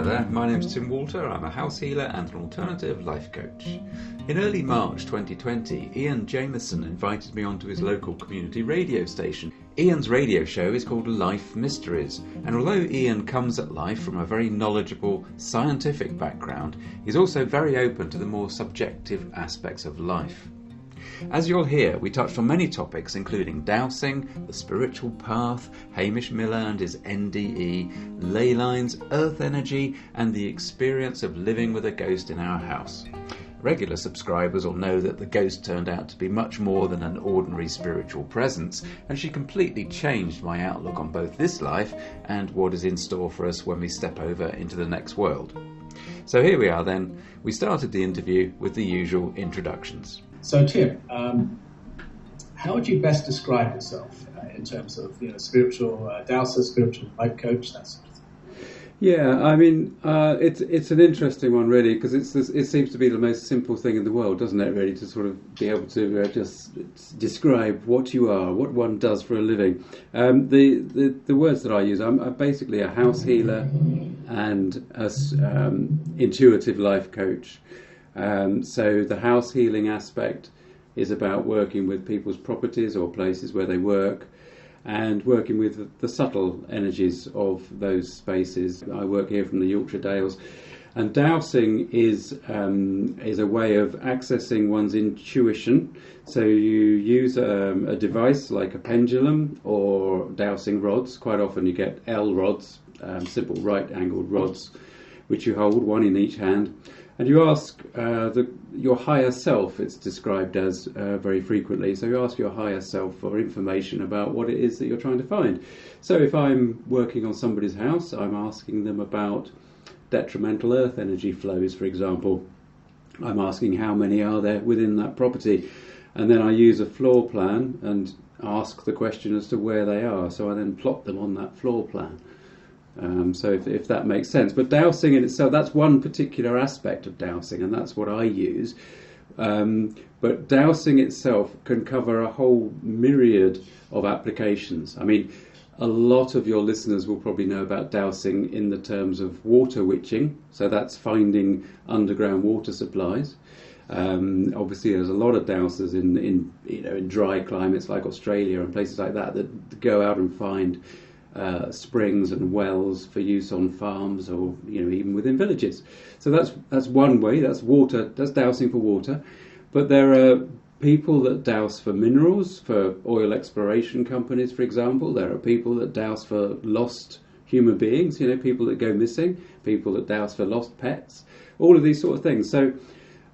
Hello there, my name's Tim Walter. I'm a house healer and an alternative life coach. In early March 2020, Ian Jamieson invited me onto his local community radio station. Ian's radio show is called Life Mysteries, and although Ian comes at life from a very knowledgeable scientific background, he's also very open to the more subjective aspects of life. As you'll hear, we touched on many topics including dowsing, the spiritual path, Hamish Miller and his NDE, leylines, earth energy, and the experience of living with a ghost in our house. Regular subscribers will know that the ghost turned out to be much more than an ordinary spiritual presence, and she completely changed my outlook on both this life and what is in store for us when we step over into the next world. So here we are then. We started the interview with the usual introductions. So Tim, how would you best describe yourself in terms of spiritual dowser, spiritual life coach, that sort of thing? Yeah, I mean, it's an interesting one really, because it seems to be the most simple thing in the world, doesn't it? Really, to sort of be able to just describe what you are, what one does for a living. The words that I use, I'm basically a house healer and a intuitive life coach. So the house healing aspect is about working with people's properties or places where they work and working with the subtle energies of those spaces. I work here from the Yorkshire Dales, and dowsing is a way of accessing one's intuition. So you use a device like a pendulum or dowsing rods. Quite often you get L rods, simple right angled rods, which you hold, one in each hand. And you ask your higher self, it's described as very frequently, so you ask your higher self for information about what it is that you're trying to find. So if I'm working on somebody's house, I'm asking them about detrimental earth energy flows, for example. I'm asking how many are there within that property. And then I use a floor plan and ask the question as to where they are. So I then plot them on that floor plan. So if that makes sense. But dowsing in itself, that's one particular aspect of dowsing, and that's what I use. But dowsing itself can cover a whole myriad of applications. I mean, a lot of your listeners will probably know about dowsing in the terms of water witching. So that's finding underground water supplies. Obviously, there's a lot of dowsers in dry climates like Australia and places like that go out and find springs and wells for use on farms or even within villages. So that's one way. That's water. That's dowsing for water. But there are people that douse for minerals, for oil exploration companies, for example. There are people that douse for lost human beings. People that go missing. People that douse for lost pets. All of these sort of things. So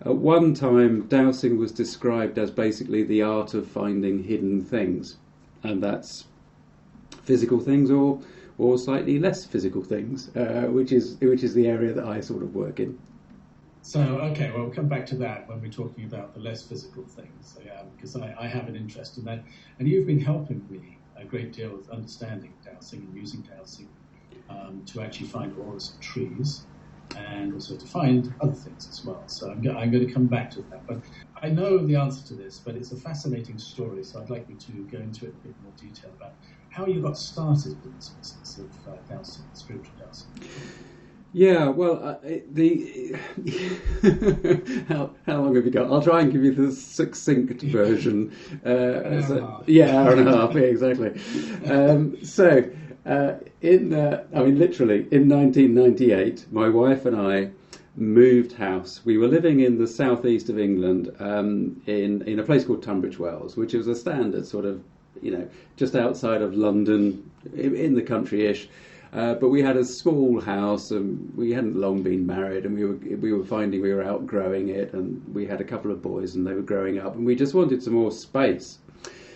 at one time, dowsing was described as basically the art of finding hidden things, and that's physical things or slightly less physical things, which is the area that I sort of work in. So, okay, well, we'll come back to that when we're talking about the less physical things, because I have an interest in that. And you've been helping me a great deal with understanding dowsing and using dowsing to actually find auras of trees and also to find other things as well. So I'm going to come back to that. But I know the answer to this, but it's a fascinating story, so I'd like you to go into it in a bit more detail about how you got started with this business of dowsing, spiritual dowsing. Yeah, well, how long have you got? I'll try and give you the succinct version. Hour and a half, yeah, exactly. Literally, in 1998, my wife and I moved house. We were living in the southeast of England, in a place called Tunbridge Wells, which is a standard sort of, just outside of London, in the country-ish. But we had a small house, and we hadn't long been married, and we were finding we were outgrowing it, and we had a couple of boys, and they were growing up, and we just wanted some more space.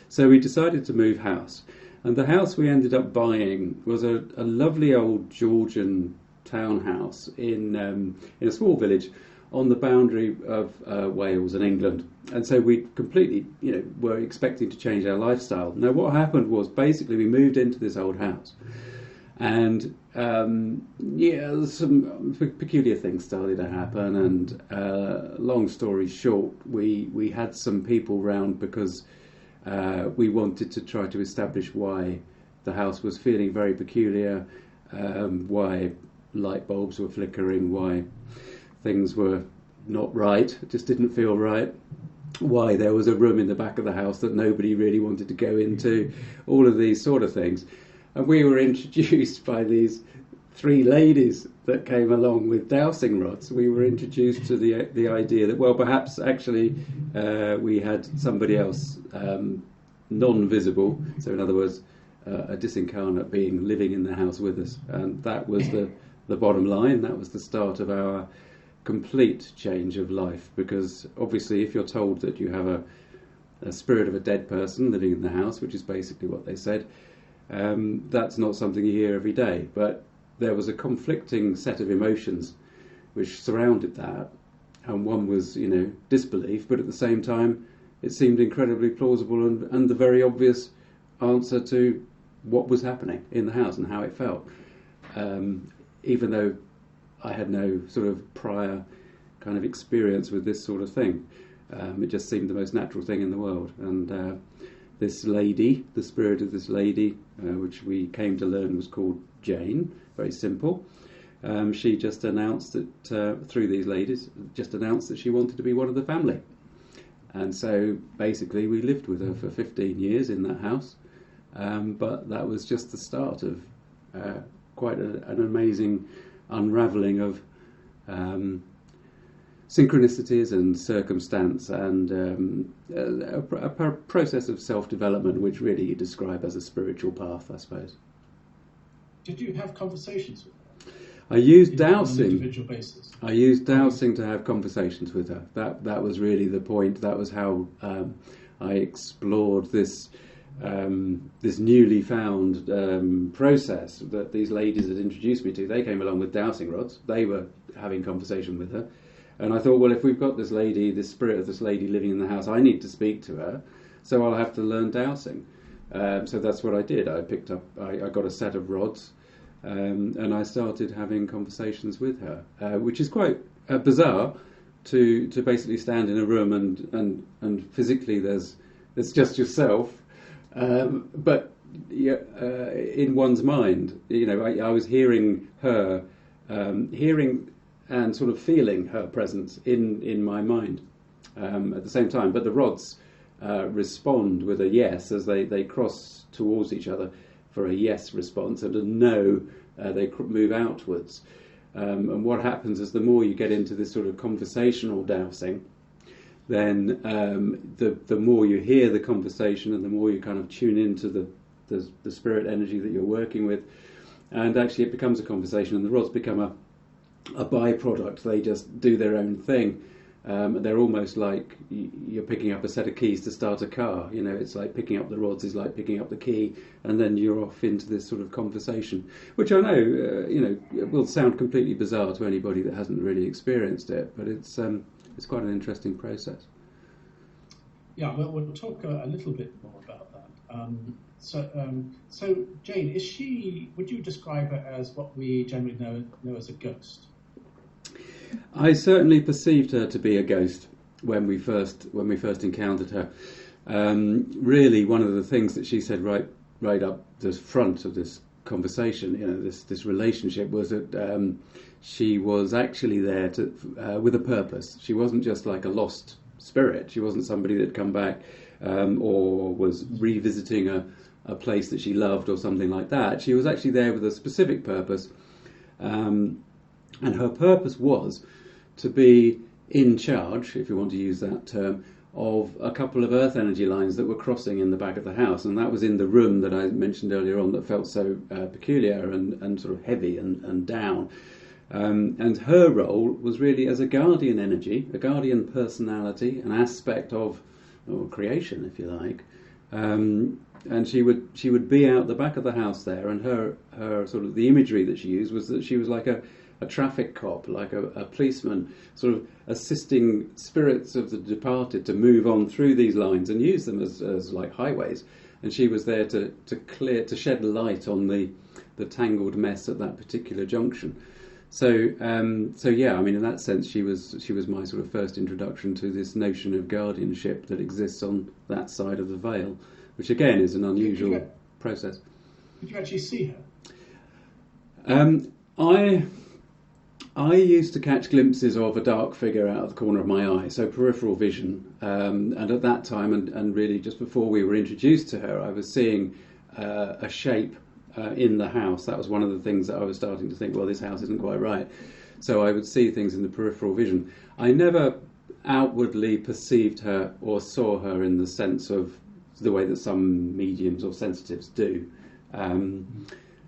So we decided to move house. And the house we ended up buying was a lovely old Georgian townhouse in a small village on the boundary of Wales and England. And so we completely, were expecting to change our lifestyle. Now, what happened was basically we moved into this old house, and some peculiar things started to happen. And long story short, we had some people round because we wanted to try to establish why the house was feeling very peculiar, why light bulbs were flickering, why things were not right, it just didn't feel right, why there was a room in the back of the house that nobody really wanted to go into, all of these sort of things. And we were introduced by these 3 ladies that came along with dowsing rods. We were introduced to the idea that, well, perhaps actually we had somebody else non-visible, so in other words, a disincarnate being living in the house with us. And that was the bottom line. That was the start of our complete change of life, because obviously if you're told that you have a spirit of a dead person living in the house, which is basically what they said, that's not something you hear every day. But there was a conflicting set of emotions which surrounded that, and one was, disbelief, but at the same time it seemed incredibly plausible and the very obvious answer to what was happening in the house and how it felt, even though I had no sort of prior kind of experience with this sort of thing. It just seemed the most natural thing in the world. And this lady, the spirit of this lady, which we came to learn was called Jane, very simple. She just announced that, through these ladies, just announced that she wanted to be one of the family. And so basically we lived with her for 15 years in that house. But that was just the start of quite an amazing unravelling of synchronicities and circumstance, and a process of self-development which really you describe as a spiritual path, I suppose. Did you have conversations with her? I used dowsing. On an individual basis? I used dowsing to have conversations with her. That was really the point. That was how I explored this newly found process that these ladies had introduced me to. They came along with dowsing rods. They were having conversation with her. And I thought, well, if we've got this lady, this spirit of this lady living in the house, I need to speak to her, so I'll have to learn dowsing. So that's what I did. I got a set of rods, and I started having conversations with her, which is quite bizarre to basically stand in a room and physically there's just yourself. But in one's mind, I was hearing her, hearing and sort of feeling her presence in my mind at the same time. But the rods respond with a yes as they cross towards each other for a yes response, and a no, they move outwards. And what happens is the more you get into this sort of conversational dowsing, then the more you hear the conversation and the more you kind of tune into the spirit energy that you're working with, and actually it becomes a conversation, and the rods become a byproduct. They just do their own thing. They're almost like you're picking up a set of keys to start a car. It's like picking up the rods is like picking up the key, and then you're off into this sort of conversation, which I know, will sound completely bizarre to anybody that hasn't really experienced it, but it's quite an interesting process. Yeah, well, we'll talk a little bit more about that. So Jane, would you describe her as what we generally know as a ghost? I certainly perceived her to be a ghost when we first encountered her. Really, one of the things that she said right up the front of this conversation, this relationship, was that she was actually there with a purpose. She wasn't just like a lost spirit. She wasn't somebody that had come back or was revisiting a place that she loved or something like that. She was actually there with a specific purpose. And her purpose was to be in charge, if you want to use that term, of a couple of earth energy lines that were crossing in the back of the house. And that was in the room that I mentioned earlier on that felt so peculiar and sort of heavy and down. And her role was really as a guardian energy, a guardian personality, an aspect of creation, if you like. And she would be out the back of the house there, and her sort of the imagery that she used was that she was like a traffic cop, like a policeman, sort of assisting spirits of the departed to move on through these lines and use them as like highways. And she was there to shed light on the tangled mess at that particular junction. So yeah, I mean, in that sense, she was my sort of first introduction to this notion of guardianship that exists on that side of the veil, which again is an unusual process. Did you actually see her? I used to catch glimpses of a dark figure out of the corner of my eye, so peripheral vision. And at that time, and really just before we were introduced to her, I was seeing a shape in the house. That was one of the things that I was starting to think, well, this house isn't quite right. So I would see things in the peripheral vision. I never outwardly perceived her or saw her in the sense of the way that some mediums or sensitives do.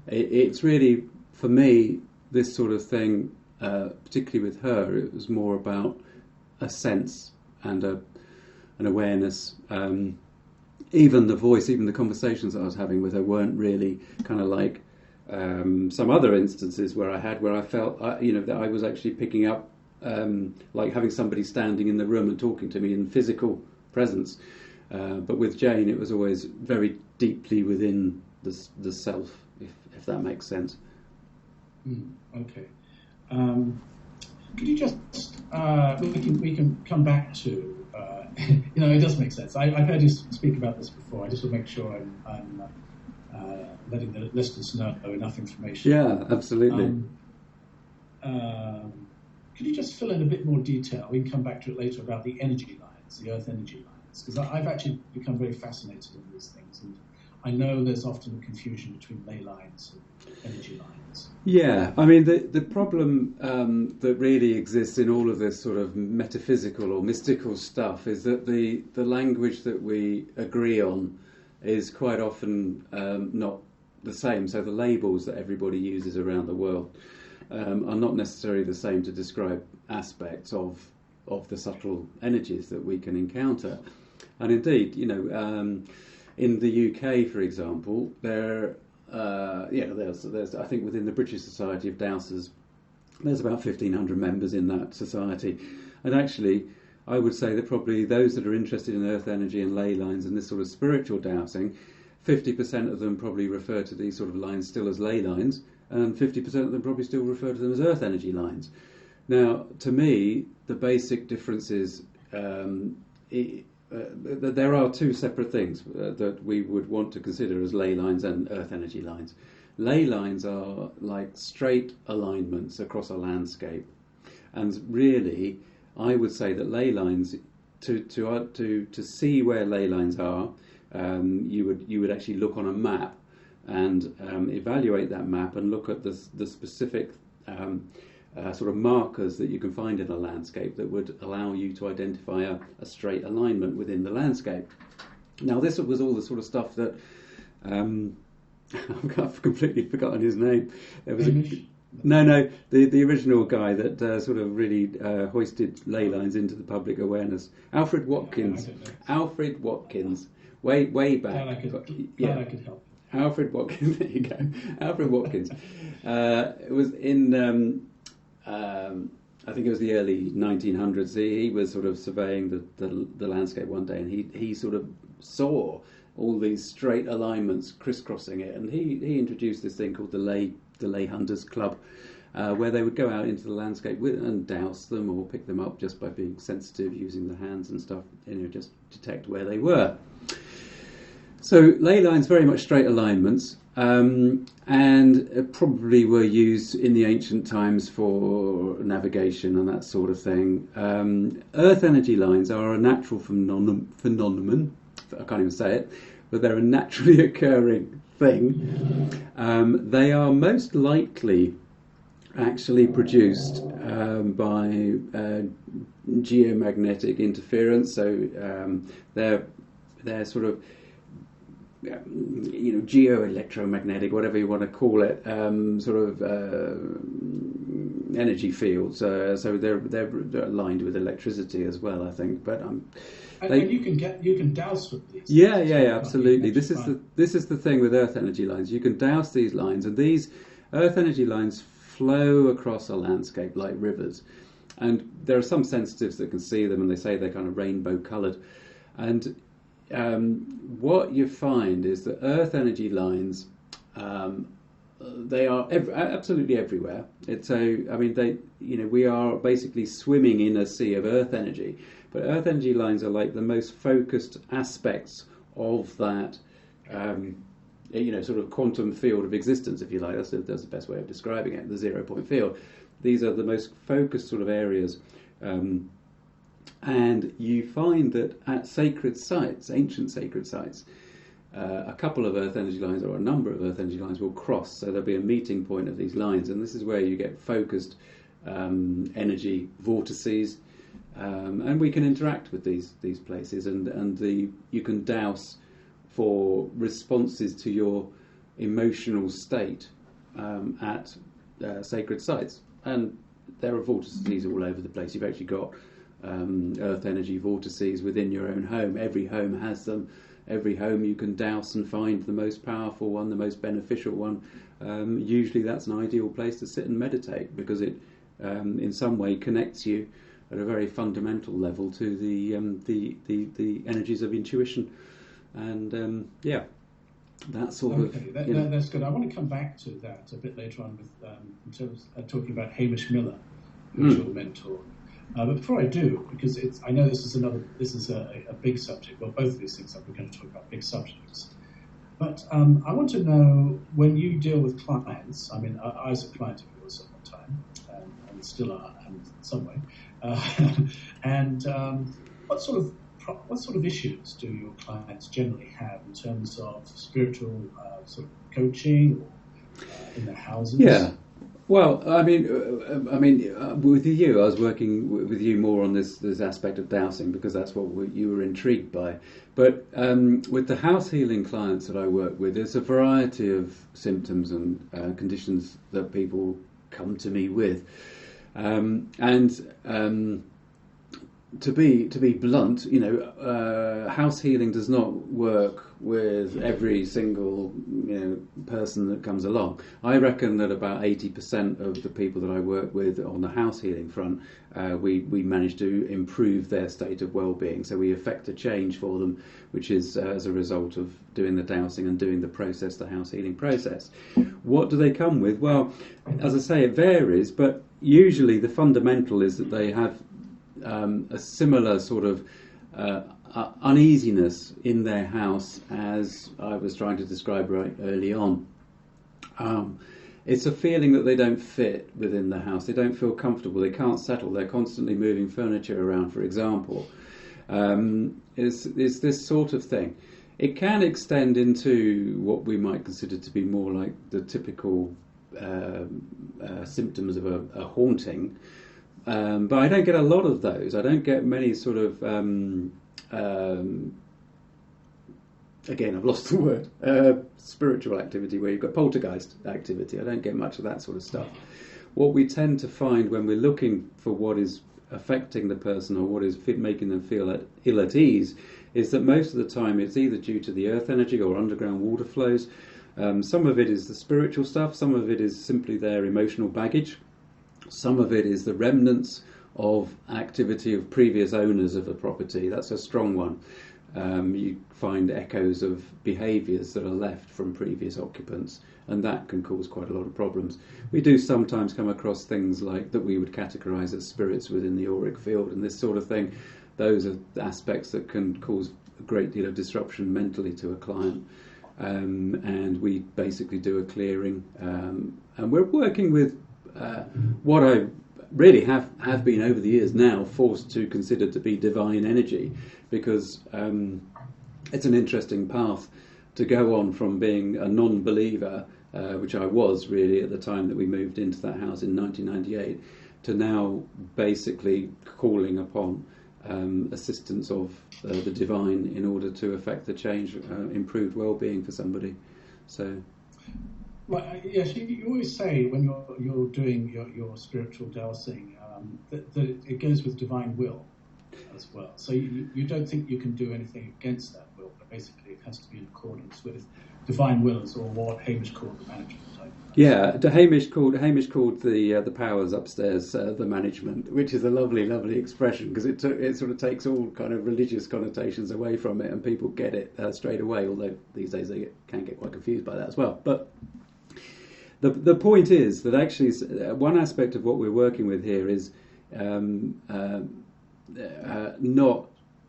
It's really, for me, this sort of thing, particularly with her, it was more about a sense and an awareness. Even the voice, even the conversations that I was having with her weren't really kind of like some other instances where I felt, that I was actually picking up, like having somebody standing in the room and talking to me in physical presence. But with Jane, it was always very deeply within the self, if that makes sense. Okay. Could you just we can come back to it does make sense. I've heard you speak about this before. I just want to make sure I'm letting the listeners know enough information. Yeah, absolutely. Could you just fill in a bit more detail? We can come back to it later about the energy lines, the Earth energy lines, because I've actually become very fascinated in these things, and I know there's often confusion between ley lines and energy lines. Yeah, I mean, the problem that really exists in all of this sort of metaphysical or mystical stuff is that the language that we agree on is quite often not the same. So the labels that everybody uses around the world are not necessarily the same to describe aspects of the subtle energies that we can encounter. And indeed, in the UK, for example, there's I think within the British Society of Dowsers, there's about 1,500 members in that society, and actually, I would say that probably those that are interested in earth energy and ley lines and this sort of spiritual dowsing, 50% of them probably refer to these sort of lines still as ley lines, and 50% of them probably still refer to them as earth energy lines. Now, to me, the basic difference is that there are two separate things that we would want to consider as ley lines and earth energy lines. Ley lines are like straight alignments across a landscape, and really, I would say that ley lines, to see where ley lines are, you would actually look on a map and evaluate that map and look at the specific sort of markers that you can find in a landscape that would allow you to identify a straight alignment within the landscape. Now, this was all the sort of stuff that I've completely forgotten his name. There was the original guy that sort of really hoisted ley lines into the public awareness. Alfred Watkins. Alfred Watkins. Way back. Glad I could help. Alfred Watkins. There you go. Alfred Watkins. It was in. I think it was the early 1900s. He was sort of surveying the landscape one day, and he sort of saw all these straight alignments crisscrossing it, and he introduced this thing called the ley hunters club, where they would go out into the landscape and douse them or pick them up just by being sensitive, using the hands and stuff, just detect where they were. So ley lines, very much straight alignments, and probably were used in the ancient times for navigation and that sort of thing. Earth energy lines are a natural phenomenon. I can't even say it, but they're a naturally occurring thing. They are most likely actually produced by geomagnetic interference. So they're sort of geo-electromagnetic, whatever you want to call it, sort of energy fields. So they're aligned with electricity as well, I think. But and you can douse with these. Yeah, absolutely. This is the thing with earth energy lines. You can douse these lines, and these earth energy lines flow across a landscape like rivers. And there are some sensitives that can see them, and they say they're kind of rainbow coloured. And what you find is that earth energy lines, they are absolutely everywhere. We are basically swimming in a sea of earth energy, but earth energy lines are like the most focused aspects of that sort of quantum field of existence, if you like. That's the best way of describing it, the 0 point field. These are the most focused sort of areas. And you find that at sacred sites, ancient sacred sites, a couple of earth energy lines or a number of earth energy lines will cross. So there'll be a meeting point of these lines, and this is where you get focused energy vortices. And we can interact with these places, and you can dowse for responses to your emotional state at sacred sites. And there are vortices all over the place. You've actually got earth energy vortices within your own home. Every home has them. Every home you can dowse and find the most powerful one, the most beneficial one. Usually that's an ideal place to sit and meditate, because it in some way connects you at a very fundamental level to the energies of intuition, and that sort of. That's good. I want to come back to that a bit later on with in terms of talking about Hamish Miller, who's your mentor. But before I do, because I know this is a big subject. Well, both of these things we're going to talk about big subjects. But I want to know, when you deal with clients. I mean, I was a client of yours at one time, and still are, in some way. And what sort of issues do your clients generally have in terms of spiritual sort of coaching or in their houses? Yeah. Well, I mean, with you, I was working with you more on this aspect of dowsing, because that's what you were intrigued by. But with the house healing clients that I work with, there's a variety of symptoms and conditions that people come to me with, to be blunt, house healing does not work with every single person that comes along. I reckon that about 80% of the people that I work with on the house healing front, we manage to improve their state of well-being. So we effect a change for them, which is as a result of doing the dowsing and doing the process, the house healing process. What do they come with? Well, as I say, it varies, but usually the fundamental is that they have a similar sort of uneasiness in their house, as I was trying to describe right early on. It's a feeling that they don't fit within the house. They don't feel comfortable. They can't settle. They're constantly moving furniture around, for example. It's this sort of thing. It can extend into what we might consider to be more like the typical symptoms of a haunting. But I don't get a lot of those. I don't get many sort of, again, I've lost the word, spiritual activity, where you've got poltergeist activity. I don't get much of that sort of stuff. What we tend to find when we're looking for what is affecting the person or what is making them feel ill at ease is that most of the time it's either due to the earth energy or underground water flows. Some of it is the spiritual stuff. Some of it is simply their emotional baggage. Some of it is the remnants of activity of previous owners of a property. That's a strong one. You find echoes of behaviours that are left from previous occupants, and that can cause quite a lot of problems. We do sometimes come across things like that we would categorise as spirits within the auric field and this sort of thing. Those are aspects that can cause a great deal of disruption mentally to a client. And we basically do a clearing. And we're working with what I really have been over the years now forced to consider to be divine energy, because it's an interesting path to go on from being a non-believer, which I was really at the time that we moved into that house in 1998, to now basically calling upon assistance of the divine in order to effect the change, improved well-being for somebody. So. Well, yes, you always say when you're doing your spiritual dowsing that it goes with divine will as well. So you don't think you can do anything against that will, but basically it has to be in accordance with divine wills, or what Hamish called the management type. Yeah, Hamish called the powers upstairs the management, which is a lovely expression, because it sort of takes all kind of religious connotations away from it, and people get it straight away. Although these days they can get quite confused by that as well, but. The point is that actually one aspect of what we're working with here is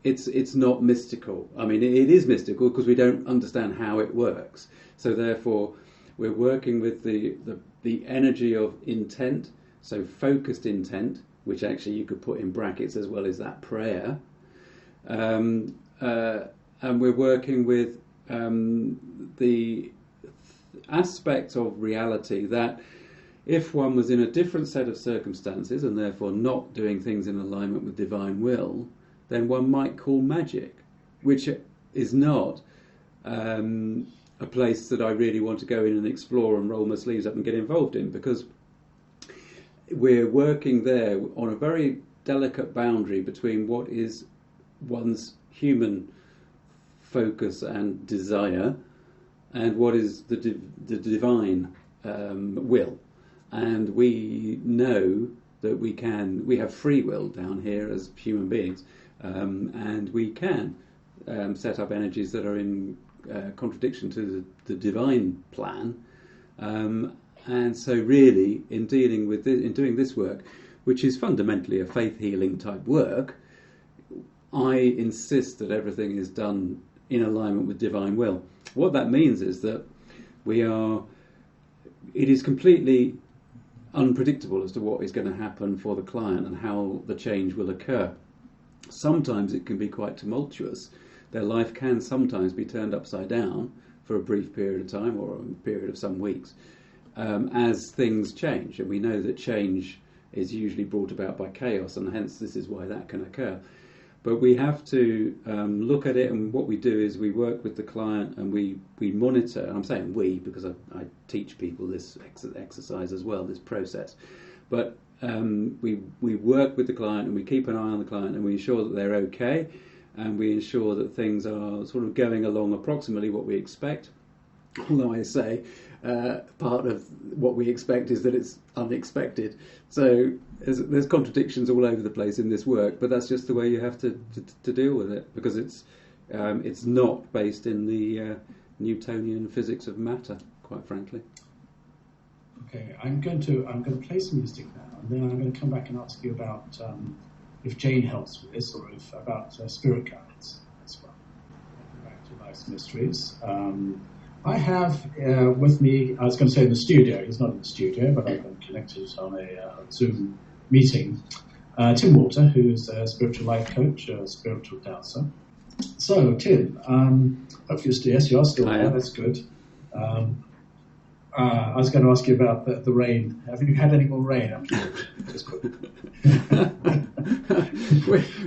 it's not mystical. I mean, it is mystical because we don't understand how it works. So therefore, we're working with the energy of intent, so focused intent, which actually you could put in brackets as well as that prayer. And we're working with the aspect of reality that if one was in a different set of circumstances and therefore not doing things in alignment with divine will, then one might call magic, which is not a place that I really want to go in and explore and roll my sleeves up and get involved in, because we're working there on a very delicate boundary between what is one's human focus and desire and what is the divine will. And we know that we have free will down here as human beings, and we can set up energies that are in contradiction to the divine plan. And so really, in dealing with in doing this work, which is fundamentally a faith healing type work, I insist that everything is done in alignment with divine will. What that means is that it is completely unpredictable as to what is going to happen for the client and how the change will occur. Sometimes it can be quite tumultuous. Their life can sometimes be turned upside down for a brief period of time or a period of some weeks as things change. And we know that change is usually brought about by chaos, and hence this is why that can occur. But we have to look at it, and what we do is we work with the client and we monitor, and I'm saying we because I teach people this exercise as well, this process. But we work with the client and we keep an eye on the client and we ensure that they're okay, and we ensure that things are sort of going along approximately what we expect. Although I say part of what we expect is that it's unexpected. So there's contradictions all over the place in this work, but that's just the way you have to deal with it, because it's not based in the Newtonian physics of matter, quite frankly. Okay, I'm going to play some music now, and then I'm going to come back and ask you about if Jane helps with this, or about spirit guides as well. Back to Life's Mysteries. I have with me, I was going to say in the studio, he's not in the studio, but I've been connected on a Zoom meeting, Tim Walter, who's a spiritual life coach, a spiritual dowser. So, Tim, hopefully yes, you are still there, that's good. I was going to ask you about the rain. Have you had any more rain after just quickly?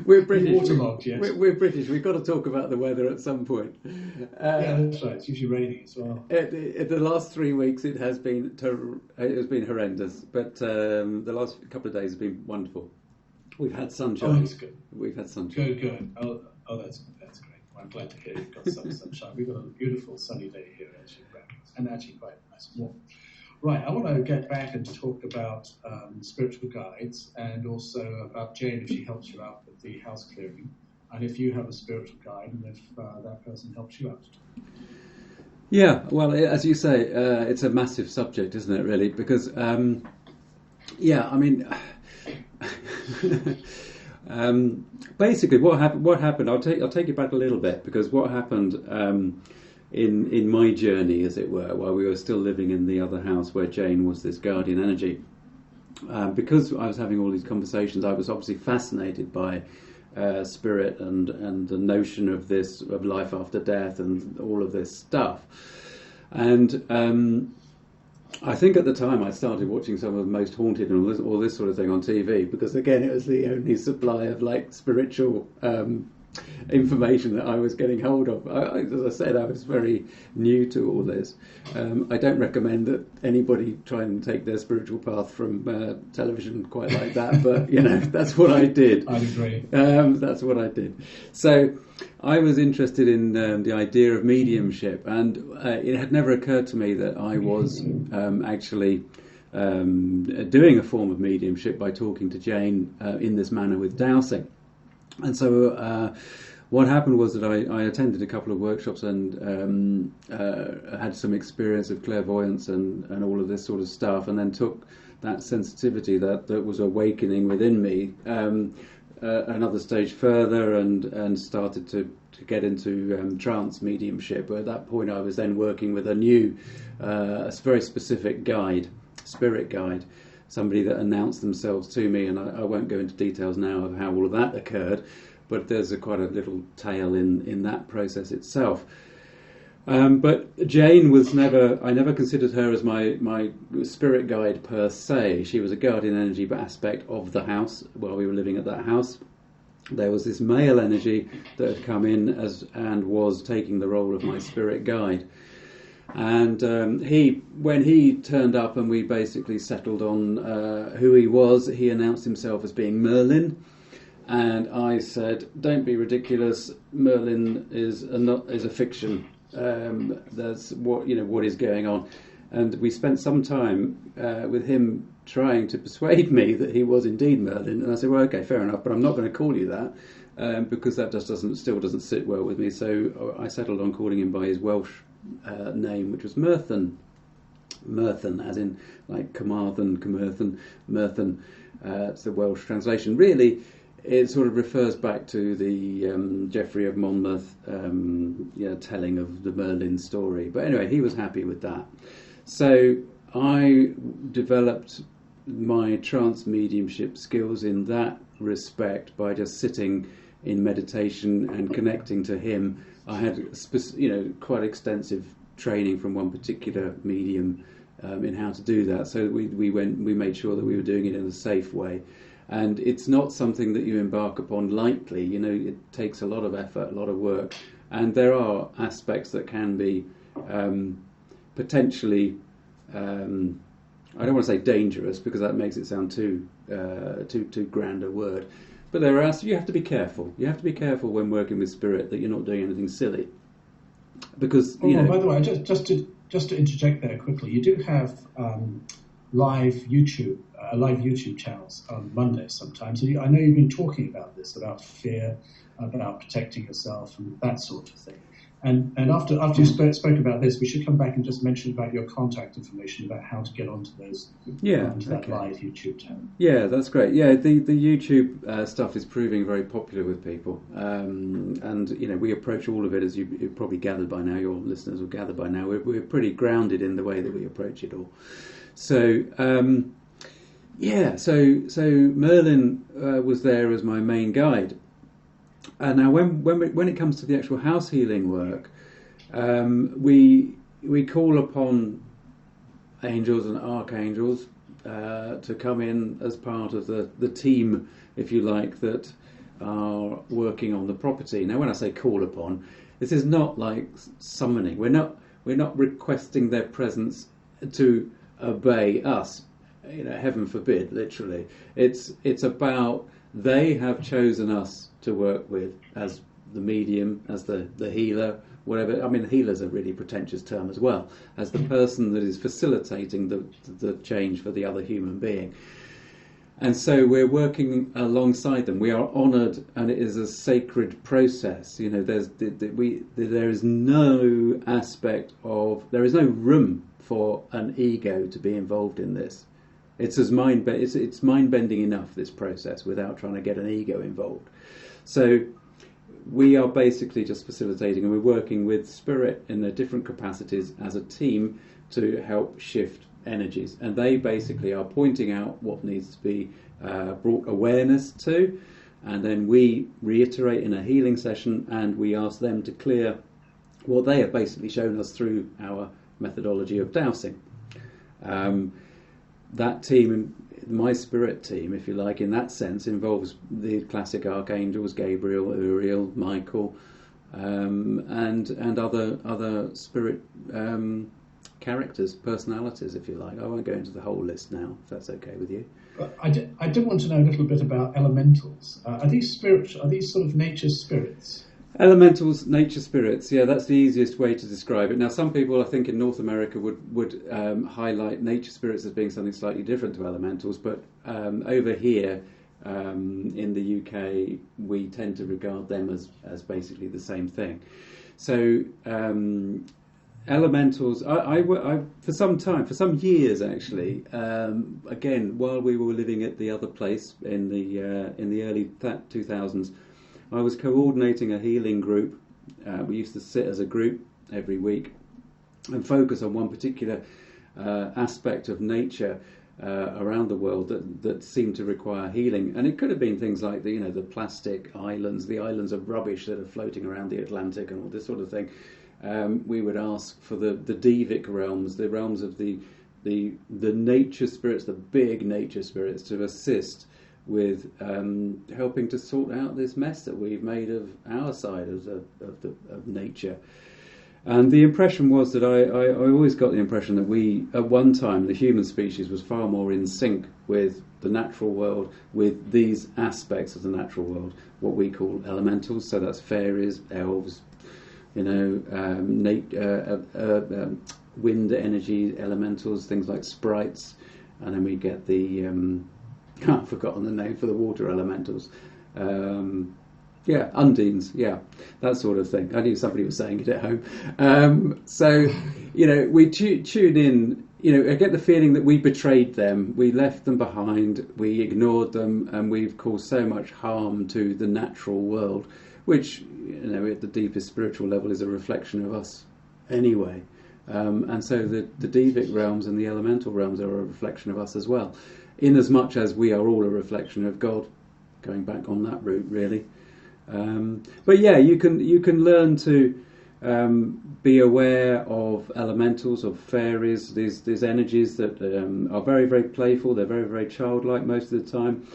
We're British. Waterlogged, yes. We're British. We've got to talk about the weather at some point. Yeah, that's right. It's usually raining as well. The last 3 weeks it has been horrendous, but the last couple of days have been wonderful. We've had sunshine. Oh, that's good. We've had sunshine. Good. Oh, that's great. I'm glad to hear you've got some sunshine. We've got a beautiful sunny day here, actually, and actually quite nice and warm. Right, I want to get back and talk about spiritual guides, and also about Jane, if she helps you out with the house clearing, and if you have a spiritual guide, and if that person helps you out. Yeah, well, as you say, it's a massive subject, isn't it, really? Because, basically what happened, I'll take you back a little bit, because what happened in my journey, as it were, while we were still living in the other house where Jane was this guardian energy, because I was having all these conversations, I was obviously fascinated by spirit and the notion of life after death and all of this stuff. And I think at the time I started watching some of the Most Haunted and all this sort of thing on TV, because again it was the only supply of like spiritual information that I was getting hold of. As I said, I was very new to all this. I don't recommend that anybody try and take their spiritual path from television quite like that, but that's what I did. I agree. That's what I did. So I was interested in the idea of mediumship, and it had never occurred to me that I was actually doing a form of mediumship by talking to Jane in this manner with dowsing. And so what happened was that I attended a couple of workshops and had some experience of clairvoyance and all of this sort of stuff, and then took that sensitivity that was awakening within me another stage further, and started to to get into trance mediumship. But at that point, I was then working with a new, a very specific guide, spirit guide, somebody that announced themselves to me, and I won't go into details now of how all of that occurred, but there's quite a little tale in that process itself. But Jane was I never considered her as my spirit guide per se. She was a guardian energy aspect of the house while we were living at that house. There was this male energy that had come in and was taking the role of my spirit guide. And when he turned up and we basically settled on who he was, he announced himself as being Merlin. And I said, "Don't be ridiculous. Merlin is a fiction. That's what is going on." And we spent some time with him trying to persuade me that he was indeed Merlin. And I said, "Well, okay, fair enough, but I'm not going to call you that because that just doesn't sit well with me." So I settled on calling him by his Welsh name, which was Merthin. Merthin, as in like Carmarthen, Merthin. It's the Welsh translation. Really, it sort of refers back to the Geoffrey of Monmouth telling of the Merlin story. But anyway, he was happy with that. So I developed my trance mediumship skills in that respect by just sitting in meditation and connecting to him. I had quite extensive training from one particular medium in how to do that. So we made sure that we were doing it in a safe way. And it's not something that you embark upon lightly. It takes a lot of effort, a lot of work, and there are aspects that can be potentially, I don't want to say dangerous because that makes it sound too grand a word. But you have to be careful. You have to be careful when working with spirit that you're not doing anything silly. Because by the way, just to interject there quickly, you do have live YouTube channels on Mondays sometimes. I know you've been talking about this, about fear, about protecting yourself, and that sort of thing. And after you spoke about this, we should come back and just mention about your contact information about how to get onto those, that live YouTube channel. Yeah, that's great. Yeah, the YouTube stuff is proving very popular with people, and we approach all of it, as you've probably gathered by now. Your listeners will gather by now. We're pretty grounded in the way that we approach it all. So so Merlin was there as my main guide. And now, when it comes to the actual house healing work, we call upon angels and archangels to come in as part of the team, if you like, that are working on the property. Now, when I say call upon, this is not like summoning. We're not requesting their presence to obey us. Heaven forbid, literally. It's about they have chosen us to work with as the medium, as the healer, whatever. I mean, healer's a really pretentious term as well, as the person that is facilitating the change for the other human being. And so we're working alongside them. We are honoured, and it is a sacred process. There is no aspect of, there is no room for an ego to be involved in this. It's mind-bending enough, this process, without trying to get an ego involved. So we are basically just facilitating, and we're working with spirit in their different capacities as a team to help shift energies. And they basically are pointing out what needs to be brought awareness to, and then we reiterate in a healing session, and we ask them to clear what they have basically shown us through our methodology of dowsing. That team, my spirit team, if you like, in that sense, involves the classic archangels, Gabriel, Uriel, Michael, and other spirit characters, personalities, if you like. I won't go into the whole list now, if that's okay with you. I did want to know a little bit about elementals. Are these sort of nature spirits? Elementals, nature spirits, yeah, that's the easiest way to describe it. Now, some people, I think, in North America would highlight nature spirits as being something slightly different to elementals, but over here in the UK, we tend to regard them as basically the same thing. So, elementals, I for some time, for some years actually, again, while we were living at the other place in the early 2000s, I was coordinating a healing group we used to sit as a group every week and focus on one particular aspect of nature around the world that seemed to require healing. And it could have been things like the plastic islands, the islands of rubbish that are floating around the Atlantic and all this sort of thing. We would ask for the Devic realms, the realms of the nature spirits, the big nature spirits, to assist with helping to sort out this mess that we've made of our side of nature. And the impression was that I always got the impression that we, at one time, the human species was far more in sync with the natural world, with these aspects of the natural world, what we call elementals. So that's fairies, elves, wind energy elementals, things like sprites, and then we get the I've forgotten the name for the water elementals. Undines, that sort of thing. I knew somebody was saying it at home. So we tune in. I get the feeling that we betrayed them, we left them behind, we ignored them, and we've caused so much harm to the natural world, which, at the deepest spiritual level, is a reflection of us anyway. And so the Devic realms and the elemental realms are a reflection of us as well, in as much as we are all a reflection of God, going back on that route, really. But you can learn to be aware of elementals, of fairies, these energies that are very, very playful. They're very, very childlike most of the time,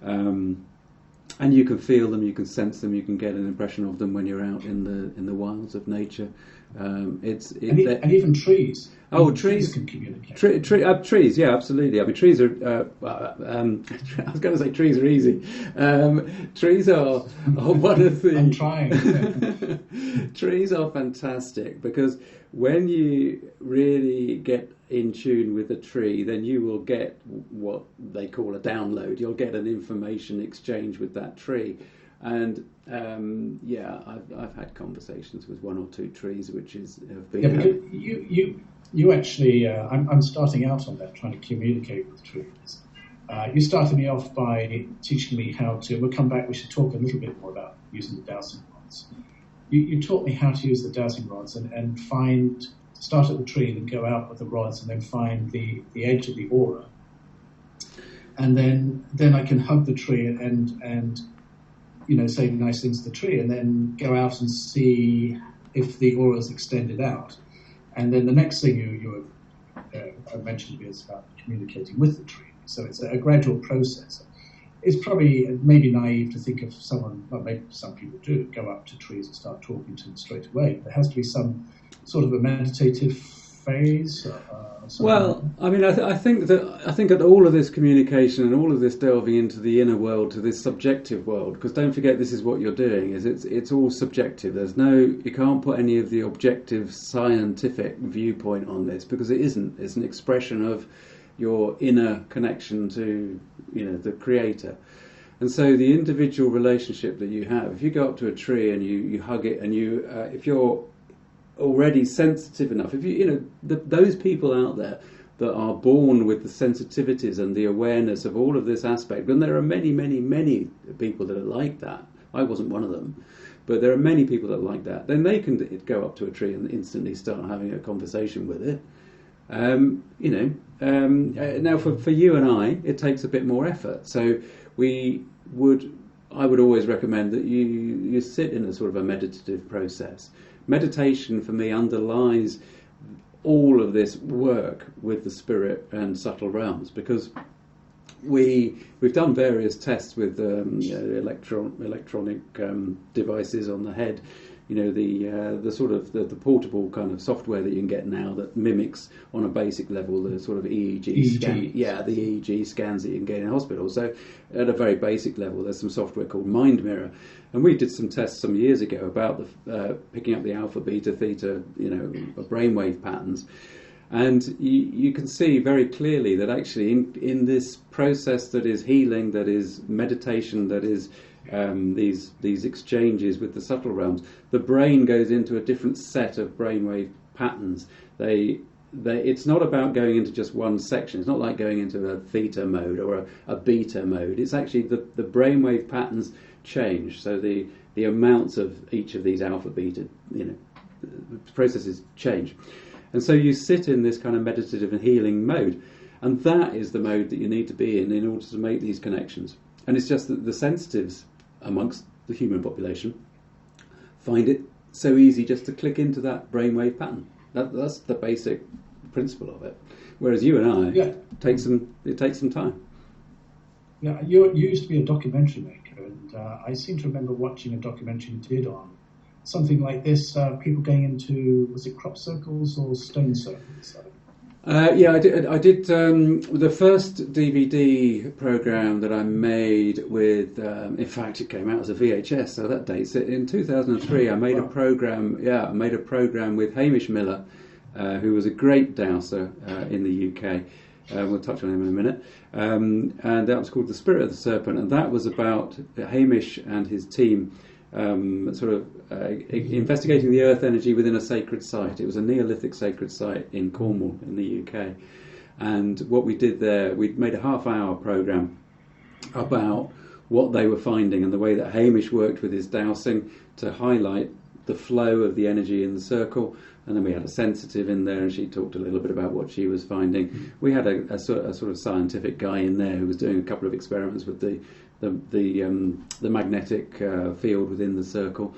and you can feel them, you can sense them, you can get an impression of them when you're out in the wilds of nature. And even trees. Oh, trees can communicate. Trees, yeah, absolutely. I mean, trees are. I was going to say trees are easy. Trees are one of the. I'm trying. Trees are fantastic because when you really get in tune with a tree, then you will get what they call a download. You'll get an information exchange with that tree. And I've had conversations with one or two trees, which have been. Yeah, because you actually, I'm starting out on that, trying to communicate with trees. You started me off by teaching me how to. We'll come back. We should talk a little bit more about using the dowsing rods. You taught me how to use the dowsing rods and start at the tree and then go out with the rods and then find the edge of the aura, and then I can hug the tree and say nice things to the tree, and then go out and see if the aura is extended out. And then the next thing you mentioned is about communicating with the tree. So it's a gradual process. It's maybe naive to think of someone, well, maybe some people do, go up to trees and start talking to them straight away. There has to be some sort of a meditative phase. Well, I mean, I think that all of this communication and all of this delving into the inner world, to this subjective world, because don't forget this is what you're doing, is it's all subjective. You can't put any of the objective scientific viewpoint on this, because it isn't. It's an expression of your inner connection to the Creator. And so the individual relationship that you have, if you go up to a tree and you hug it, and if you're already sensitive enough, those people out there that are born with the sensitivities and the awareness of all of this aspect, and there are many, many, many people that are like that. I wasn't one of them, but there are many people that are like that. Then they can go up to a tree and instantly start having a conversation with it. Now for you and I, it takes a bit more effort. So I would always recommend that you sit in a sort of a meditative process. Meditation for me underlies all of this work with the spirit and subtle realms, because we've done various tests with electronic devices on the head. The sort of the portable kind of software that you can get now that mimics on a basic level the sort of EEG scan. Yeah, the EEG scans that you can get in hospital. So at a very basic level, there's some software called Mind Mirror, and we did some tests some years ago about the picking up the alpha, beta, theta, brainwave patterns. And you can see very clearly that actually in this process that is healing, that is meditation, that is these exchanges with the subtle realms, the brain goes into a different set of brainwave patterns. It's not about going into just one section. It's not like going into a theta mode or a beta mode. It's actually the brainwave patterns change. So the the amounts of each of these alpha, beta, the processes change. And so you sit in this kind of meditative and healing mode. And that is the mode that you need to be in order to make these connections. And it's just that the sensitives amongst the human population find it so easy just to click into that brainwave pattern. That's the basic principle of it. Whereas you and I, it takes some time. Yeah, you used to be a documentary maker, and I seem to remember watching a documentary you did on something like this, people going into, was it crop circles or stone circles? Yeah, I did the first DVD program that I made with, in fact it came out as a VHS, so that dates it. In 2003 I made a program with Hamish Miller, who was a great dowser in the UK. We'll touch on him in a minute. And that was called The Spirit of the Serpent, and that was about Hamish and his team investigating the earth energy within a sacred site. It was a Neolithic sacred site in Cornwall in the UK. And what we did there, we made a half-hour program about what they were finding and the way that Hamish worked with his dowsing to highlight the flow of the energy in the circle. And then we had a sensitive in there, and she talked a little bit about what she was finding. We had a sort of scientific guy in there who was doing a couple of experiments with the magnetic field within the circle,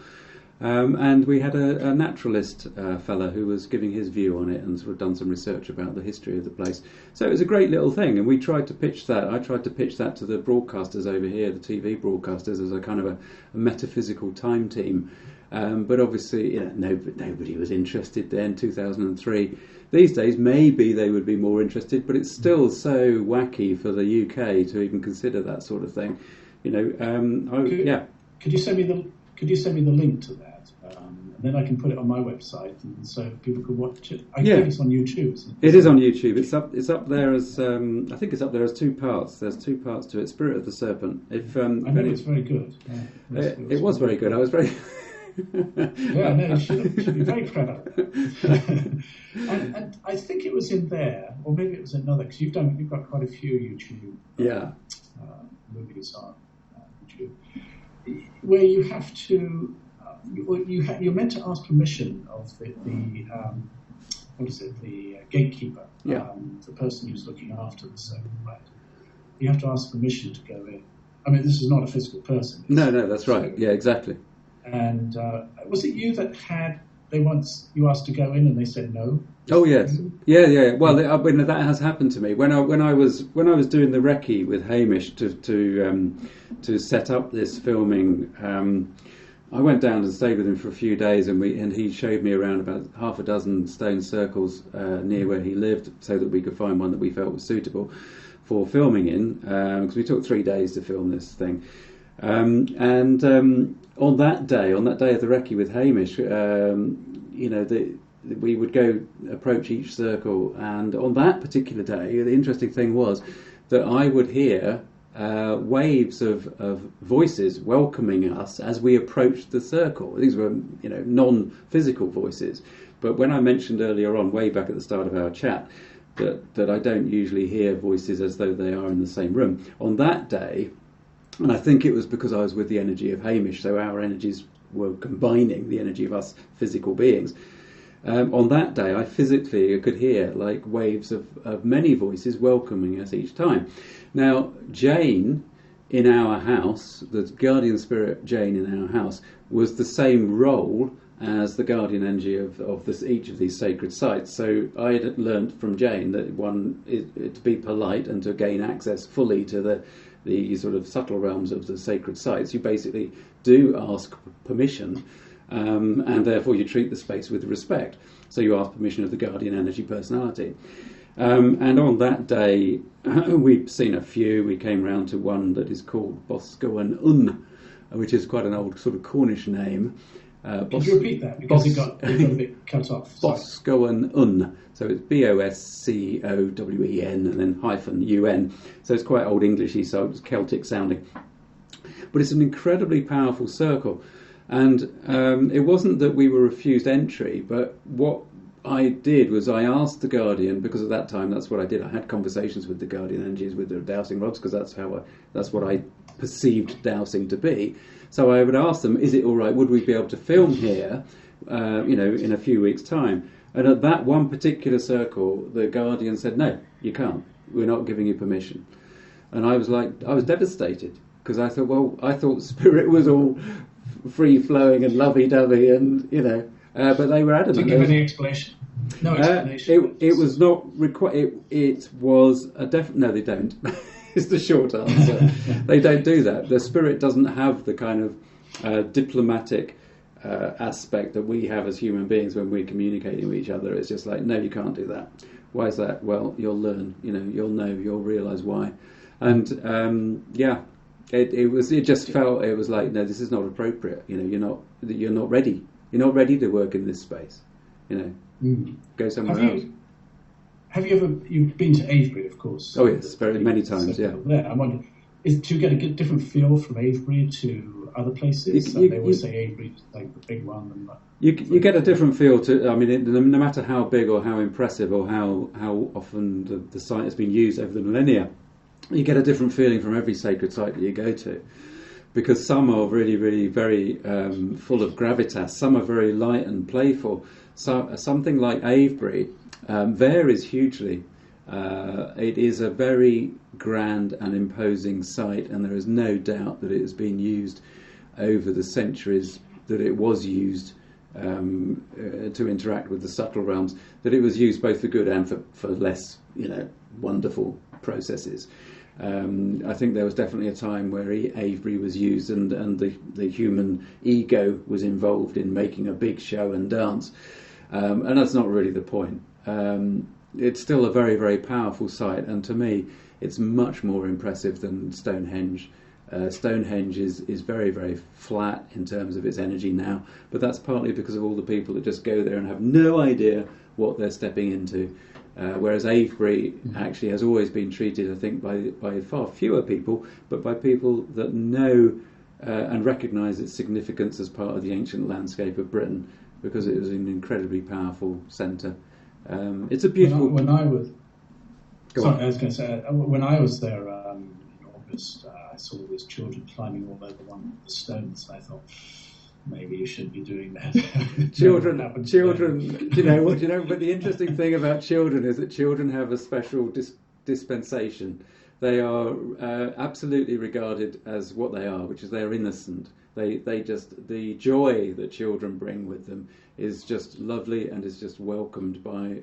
and we had a naturalist fella who was giving his view on it and sort of done some research about the history of the place. So it was a great little thing, and we tried to pitch that. I tried to pitch that to the broadcasters over here, the TV broadcasters, as a kind of a metaphysical time team. But obviously, nobody was interested then. 2003. These days, maybe they would be more interested, but it's still so wacky for the UK to even consider that sort of thing. Could you send me the link to that, and then I can put it on my website, and so people can watch it. I think it's on YouTube, isn't it? It is on YouTube. It's up there as I think it's up there as 2 parts. There's 2 parts to it. Spirit of the Serpent. I know it's very good. Yeah, it was very good. I was very. You should be very clever. and I think it was in there, or maybe it was another, because you've got quite a few YouTube movies on YouTube, where you have to you're meant to ask permission of the gatekeeper, the person who's looking after the circle, right? You have to ask permission to go in. I mean, this is not a physical person. No, that's right. Yeah, exactly. And was it you that you asked to go in and they said no? Oh yes, yeah. Well, that has happened to me when I was doing the recce with Hamish to set up this filming. I went down and stayed with him for a few days, and he showed me around about half a dozen stone circles near where he lived, so that we could find one that we felt was suitable for filming in. Because we took 3 days to film this thing. On that day of the recce with Hamish, we would go approach each circle, and on that particular day, the interesting thing was that I would hear waves of voices welcoming us as we approached the circle. These were, non-physical voices. But when I mentioned earlier on, way back at the start of our chat, that I don't usually hear voices as though they are in the same room, on that day. And I think it was because I was with the energy of Hamish, so our energies were combining the energy of us physical beings. On that day, I physically could hear like waves of many voices welcoming us each time. Now, Jane in our house, the guardian spirit Jane in our house, was the same role as the guardian energy of each of these sacred sites. So I had learnt from Jane that one is to be polite and to gain access fully to the sort of subtle realms of the sacred sites. You basically do ask permission, and therefore you treat the space with respect. So you ask permission of the guardian energy personality. And on that day, we'd seen a few. We came round to one that is called Boscawen Un, which is quite an old sort of Cornish name. Could you repeat that? Because it got a bit cut off. Boscawen Un. So it's Boscowen and then -un. So it's quite old Englishy, so it's Celtic sounding. But it's an incredibly powerful circle. And it wasn't that we were refused entry, but what I did was I asked the Guardian, because at that time that's what I did. I had conversations with the Guardian energies, with the dowsing rods, because that's what I perceived dowsing to be. So I would ask them, is it all right? Would we be able to film here, in a few weeks' time? And at that one particular circle, the Guardian said, no, you can't. We're not giving you permission. And I was devastated, because I thought spirit was all free-flowing and lovey-dovey, and, but they were adamant. Didn't give any explanation. No explanation. It was not required. It was a no, they don't. Is the short answer. They don't do that. The spirit doesn't have the kind of diplomatic aspect that we have as human beings when we're communicating with each other. It's just like, no, you can't do that. Why is that? Well, you'll learn. You'll know. You'll realise why. And it just felt, it was like, no, this is not appropriate. You're not ready. You're not ready to work in this space. Go somewhere else. You've been to Avebury, of course? Oh yes, very many times. Yeah. There. I wonder, do you get a different feel from Avebury to other places? They always say Avebury is like the big one. You get a different feel to. I mean, no matter how big or how impressive or how often the site has been used over the millennia, you get a different feeling from every sacred site that you go to. Because some are really, really very full of gravitas. Some are very light and playful. So something like Avebury varies hugely. It is a very grand and imposing site, and there is no doubt that it has been used over the centuries that it was used to interact with the subtle realms, that it was used both for good and for less, wonderful processes. I think there was definitely a time where Avebury was used and the human ego was involved in making a big show and dance. And that's not really the point. It's still a very, very powerful site, and to me it's much more impressive than Stonehenge. Stonehenge is very, very flat in terms of its energy now, but that's partly because of all the people that just go there and have no idea what they're stepping into. Whereas Avebury actually has always been treated, I think, by far fewer people, but by people that know and recognise its significance as part of the ancient landscape of Britain, because it was an incredibly powerful centre. It's a beautiful. When I was there in August, I saw these children climbing all over one of the stones. I thought, maybe you shouldn't be doing that. children. But the interesting thing about children is that children have a special dispensation. They are absolutely regarded as what they are, which is they're innocent. They just, the joy that children bring with them is just lovely and is just welcomed by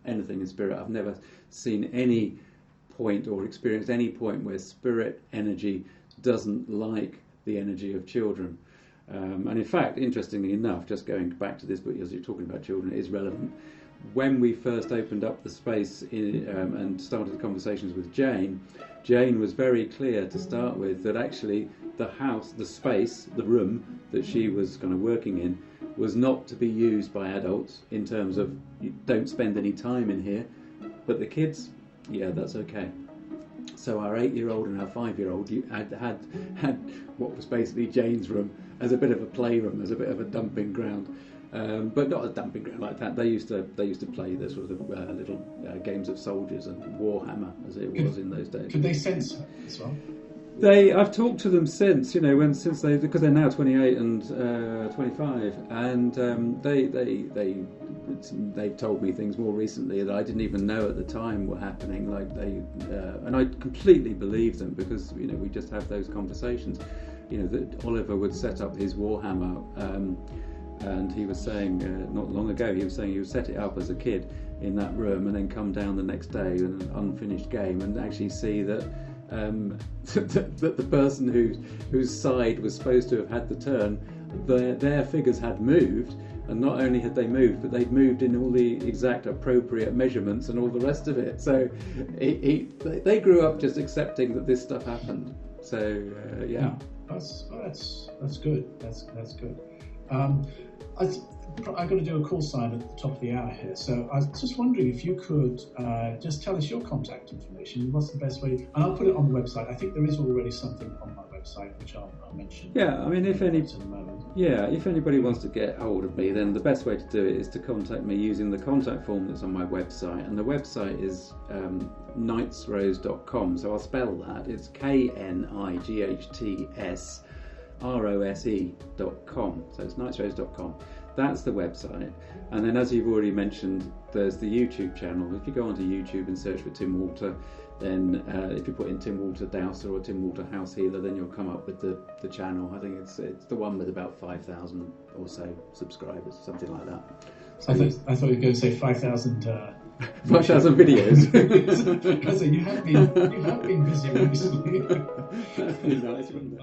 anything in spirit. I've never seen any point or experienced any point where spirit energy doesn't like the energy of children. And in fact, interestingly enough, just going back to this, but as you're talking about children, it is relevant. When we first opened up the space and started the conversations with Jane was very clear to start with that actually the house, the space, the room that she was kind of working in was not to be used by adults in terms of you don't spend any time in here, but the kids, yeah, that's okay. So our 8-year-old and our 5-year-old had what was basically Jane's room as a bit of a playroom, as a bit of a dumping ground, but not a dumping ground like that. They used to play the sort of little games of soldiers and Warhammer as it was in those days. Could they sense her as well? I've talked to them since, because they're now 28 and 25, and they've told me things more recently that I didn't even know at the time were happening. And I completely believe them because we just have those conversations. That Oliver would set up his Warhammer, and he was saying not long ago he would set it up as a kid in that room and then come down the next day with an unfinished game and actually see that. That the person whose side was supposed to have had the turn, their figures had moved, and not only had they moved, but they'd moved in all the exact appropriate measurements and all the rest of it. So they grew up just accepting that this stuff happened. So yeah, that's good. That's good. I've got to do a call sign at the top of the hour here, so I was just wondering if you could just tell us your contact information. What's the best way? And I'll put it on the website. I think there is already something on my website which I'll mention. Yeah, I mean, if if anybody wants to get hold of me, then the best way to do it is to contact me using the contact form that's on my website, and the website is knightsrose.com. So I'll spell that. It's KNIGHTSROSE.com. So it's knightsrose.com. That's the website. And then, as you've already mentioned, there's the YouTube channel. If you go onto YouTube and search for Tim Walter, then if you put in Tim Walter Dowser or Tim Walter House Healer, then you'll come up with the channel. I think it's the one with about 5,000 or so subscribers, something like that. So I thought you were going to say 5,000. 5,000 videos. So you have been busy recently. That'd be nice, wouldn't it?